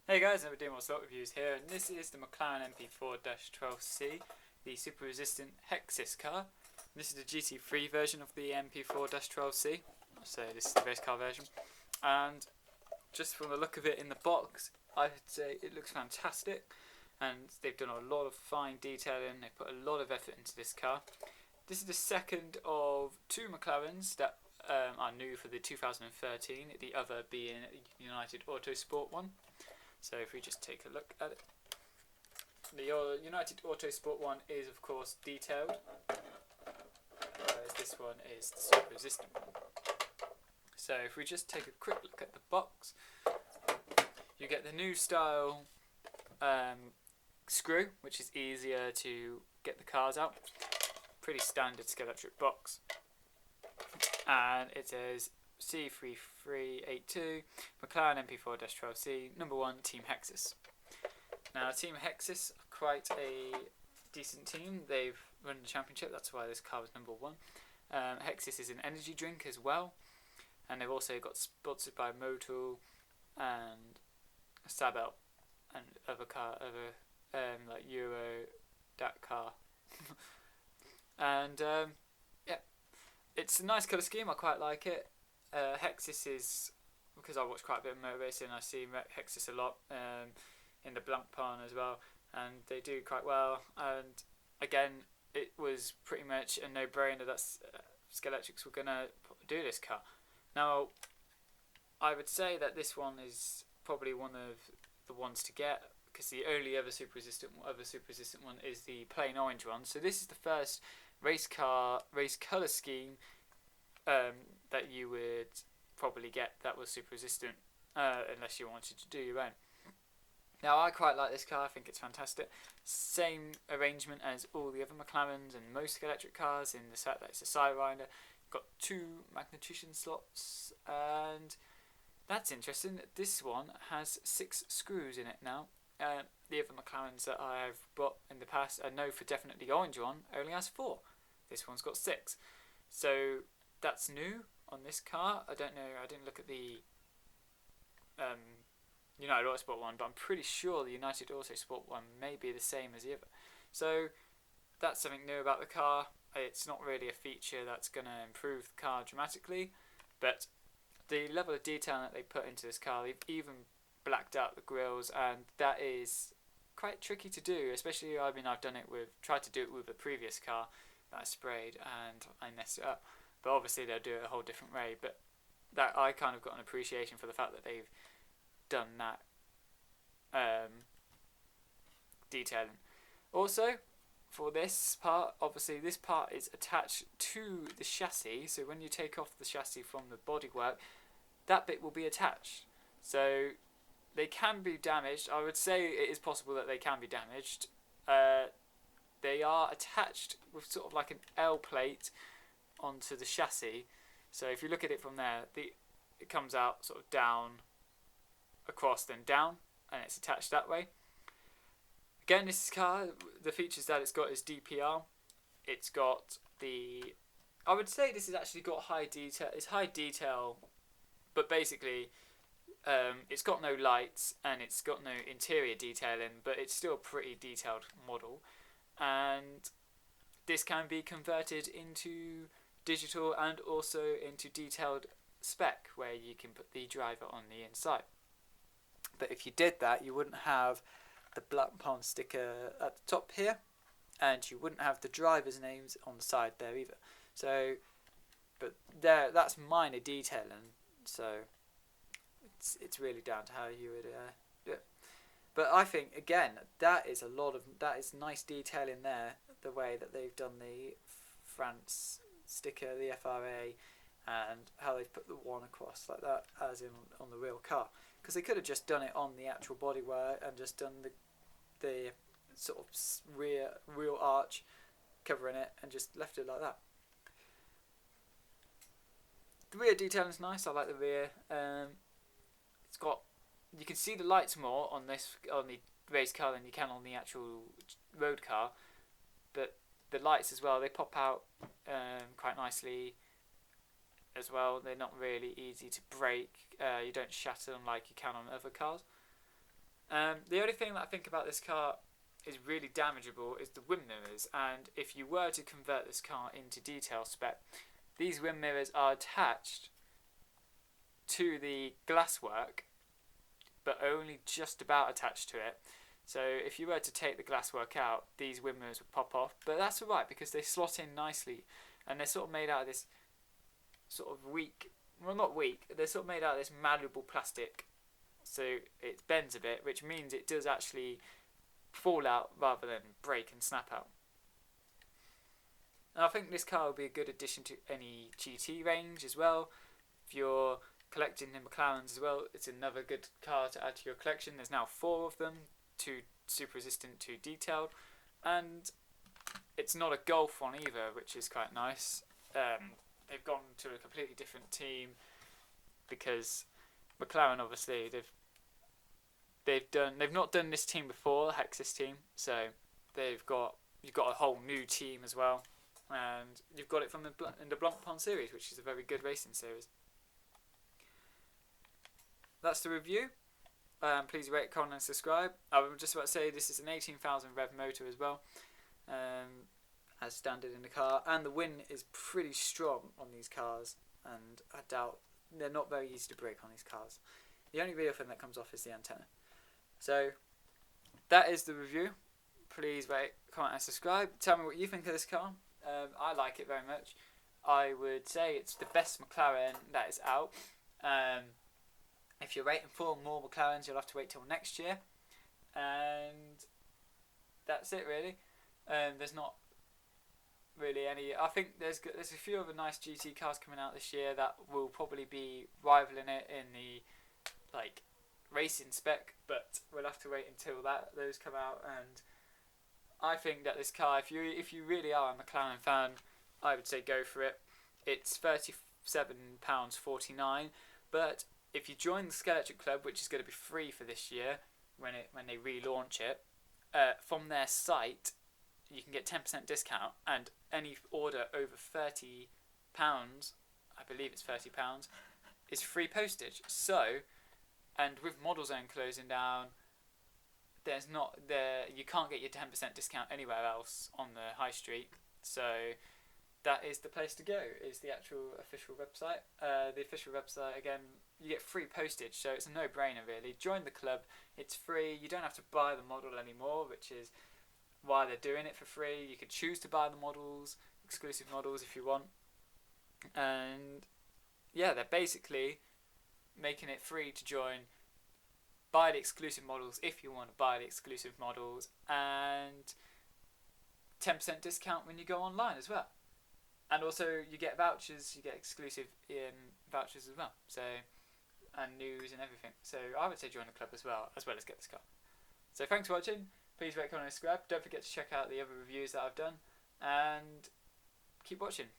Hey guys, we're doing more slot reviews here, and this is the McLaren MP4-12c, the super resistant Hexis car. This is the GT3 version of the MP4-12c, so this is the race car version. And just from the look of it in the box, I'd say it looks fantastic, and they've done a lot of fine detailing. They put a lot of effort into this car. This is the second of two McLarens that are new for the 2013, the other being United Autosport one. So if we just take a look at it, the United Autosport one is of course detailed, whereas this one is the super resistant one. So if we just take a quick look at the box, you get the new style screw, which is easier to get the cars out. Pretty standard Scalextric box, and it says C3382 McLaren MP4-12c #1 Team Hexis. Now Team Hexis are quite a decent team. They've run the championship, that's why this car was #1. Hexis is an energy drink as well, and they've also got sponsored by Motul and Sabel and other like Euro Dakar. And yeah, it's a nice colour scheme. I quite like it. Hexis is, because I watch quite a bit of motor racing, I see Hexis a lot in the Blancpain as well, and they do quite well. And again, it was pretty much a no-brainer that Scalextric were going to do this car. Now, I would say that this one is probably one of the ones to get, because the only other super resistant one is the plain orange one. So this is the first race colour scheme that you would probably get that was super resistant, unless you wanted to do your own. Now I quite like this car. I think it's fantastic. Same arrangement as all the other McLarens and most electric cars, in the fact that it's a sidewinder. Got 2 magnetician slots, and that's interesting. This one has 6 screws in it now. The other McLarens that I've bought in the past, I know for definite the orange one only has 4. This one's got 6. So that's new on this car. I don't know, I didn't look at the United Autosport one, but I'm pretty sure the United Autosport one may be the same as the other. So that's something new about the car. It's not really a feature that's going to improve the car dramatically, but the level of detail that they put into this car, they've even blacked out the grills, and that is quite tricky to do, especially, I mean, I've tried to do it with a previous car that I sprayed and I messed it up. But obviously they'll do it a whole different way. But that I kind of got an appreciation for the fact that they've done that detailing. Also, for this part, obviously this part is attached to the chassis. So when you take off the chassis from the bodywork, that bit will be attached. So they can be damaged. I would say it is possible that they can be damaged. They are attached with sort of like an L plate onto the chassis. So if you look at it from there, it comes out sort of down, across, then down, and it's attached that way. Again, this car, the features that it's got is DPR. It's got I would say this has actually got high detail. It's high detail, but basically it's got no lights and it's got no interior detailing, but it's still a pretty detailed model. And this can be converted into digital and also into detailed spec, where you can put the driver on the inside. But if you did that, you wouldn't have the Blancpain sticker at the top here, and you wouldn't have the drivers' names on the side there either. So, but that's minor detailing. So it's really down to how you would do it. But I think again that is nice detail in there. The way that they've done the France sticker, the FRA, and how they've put the one across like that, as in on the real car. Because they could have just done it on the actual bodywork and just done the sort of real arch covering it and just left it like that. The rear detailing is nice. I like the rear. It's got, you can see the lights more on the race car than you can on the actual road car, but the lights as well, they pop out quite nicely as well. They're not really easy to break. You don't shatter them like you can on other cars. The only thing that I think about this car is really damageable is the wing mirrors, and if you were to convert this car into detail spec, these wing mirrors are attached to the glasswork, but only just about attached to it. So if you were to take the glasswork out, these wing mirrors would pop off, but that's alright because they slot in nicely, and they're sort of made out of this sort of weak, well not weak, they're sort of made out of this malleable plastic, so it bends a bit, which means it does actually fall out rather than break and snap out. And I think this car will be a good addition to any GT range as well. If you're collecting the McLarens as well, it's another good car to add to your collection. There's now 4 of them, 2 super resistant, 2 detailed, and it's not a Golf one either, which is quite nice. They've gone to a completely different team because McLaren obviously they've not done this team before, the Hexis team, so you've got a whole new team as well, and you've got it from the Blancpain series, which is a very good racing series. That's the review. Please rate, comment and subscribe. I was just about to say this is an 18,000 rev motor as well, as standard in the car, and the wind is pretty strong on these cars, and I doubt they're not very easy to break on these cars. The only real thing that comes off is the antenna. So that is the review. Please rate, comment and subscribe. Tell me what you think of this car. I like it very much. I would say it's the best McLaren that is out. If you're waiting for more McLarens, you'll have to wait till next year. And that's it really. There's not really any. I think there's a few other nice GT cars coming out this year that will probably be rivaling it in the racing spec, but we'll have to wait until those come out. And I think that this car, if you really are a McLaren fan, I would say go for it. It's £37.49, but if you join the Scalextric Club, which is going to be free for this year when they relaunch it, from their site you can get 10% discount, and any order over £30, I believe it's £30, is free postage. So, and with Model Zone closing down, you can't get your 10% discount anywhere else on the high street. So that is the place to go, is the actual official website. The official website, again, you get free postage, so it's a no-brainer really. Join the club, it's free, you don't have to buy the model anymore, which is why they're doing it for free. You could choose to buy the models, exclusive models if you want. And yeah, they're basically making it free to join, buy the exclusive models if you want to buy the exclusive models, and 10% discount when you go online as well. And also you get vouchers, you get exclusive vouchers as well, so, and news and everything. So I would say join the club as well as get this car. So thanks for watching. Please rate, comment and subscribe. Don't forget to check out the other reviews that I've done, and keep watching.